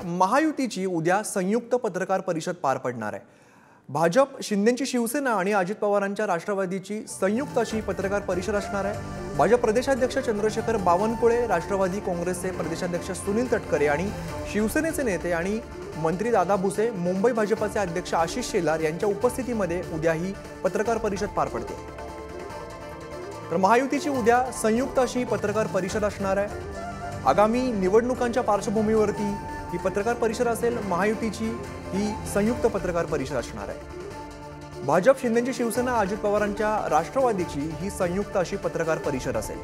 महायुतीची उद्या संयुक्त पत्रकार परिषद पार पडणार आहे। भाजप, शिंदेची शिवसेना आणि अजित पवारांच्या राष्ट्रवादीची संयुक्त अशी पत्रकार परिषद असणार आहे। भाजप प्रदेशाध्यक्ष चंद्रशेखर बावनकुळे, राष्ट्रवादी काँग्रेसचे प्रदेशाध्यक्ष सुनील तटकरे आणि शिवसेनेचे नेते आणि मंत्री दादा भुसे, मुंबई भाजपचे अध्यक्ष आशिष शेलार यांच्या उपस्थितीमध्ये उद्या ही पत्रकार परिषद पार पडते। तर महायुतीची उद्या संयुक्त अशी पत्रकार परिषद असणार आहे। आगामी निवडणुकांच्या पार्श्वभूमीवरती ही पत्रकार परिषद असेल। महायुतीची ही संयुक्त पत्रकार परिषद असणार आहे। भाजप, शिंदेची शिवसेना, अजित पवारांच्या राष्ट्रवादीची ही संयुक्त अशी पत्रकार परिषद असेल।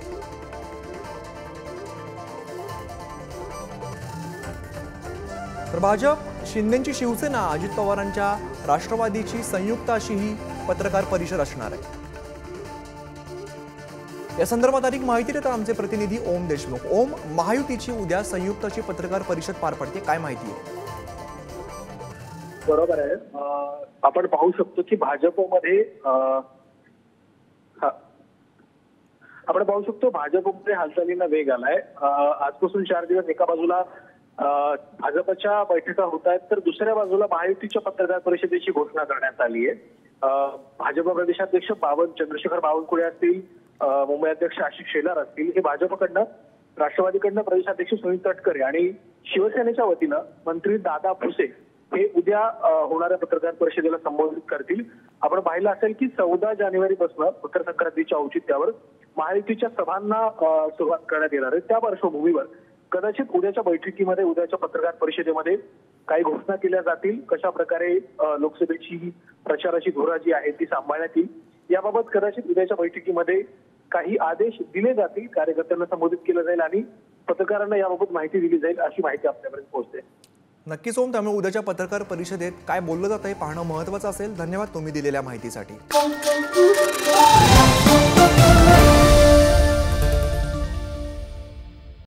तर भाजप, शिंदेची शिवसेना, अजित पवारांच्या राष्ट्रवादीची संयुक्त अशी ही पत्रकार परिषद असणार आहे। या संदर्भात अधिक माहिती देतात आमचे प्रतिनिधी ओम देशमुख। ओम, महायुतीची उद्या संयुक्त अशी पत्रकार परिषद पार पडते, काय माहिती आहे? बरोबर आहे। आपण पाहू शकतो की भाजपमध्ये भाजपमध्ये हालचालींना वेग आलाय। आजपासून 4 दिवस एका बाजूला भाजपच्या बैठका होत आहेत, तर दुसऱ्या बाजूला महायुतीच्या पत्रकार परिषदेची घोषणा करण्यात आली आहे। भाजप प्रदेशाध्यक्ष चंद्रशेखर बावनकुळे असतील, मुंबई अध्यक्ष आशिष शेलार असतील, हे भाजपकडनं, राष्ट्रवादीकडनं प्रदेशाध्यक्ष सुनील तटकरे आणि शिवसेनेच्या वतीनं मंत्री दादा भुसे हे उद्या होणाऱ्या पत्रकार परिषदेला संबोधित करतील। आपण पाहिलं असेल की 14 जानेवारीपासून मकर संक्रांतीच्या औचित्यावर महायुतीच्या सभांना सुरुवात करण्यात येणार आहे। त्या पार्श्वभूमीवर कदाचित उद्याच्या बैठकीमध्ये, उद्याच्या पत्रकार परिषदेमध्ये काही घोषणा केल्या जातील। कशा प्रकारे लोकसभेची प्रचाराची धुरा जी आहे ती सांभाळण्यात येईल, याबाबत कदाचित उद्याच्या बैठकीमध्ये काही आदेश दिले जातील, कार्यकर्त्यांना संबोधित केलं जाईल आणि पत्रकारांना याबाबत माहिती दिली जाईल, अशी माहिती आपल्यापर्यंत पोहोचते। नक्कीच ओम, त्यामुळे उद्याच्या पत्रकार परिषदेत काय बोललं जातं हे पाहणं महत्त्वाचं असेल। धन्यवाद तुम्ही दिलेल्या माहितीसाठी।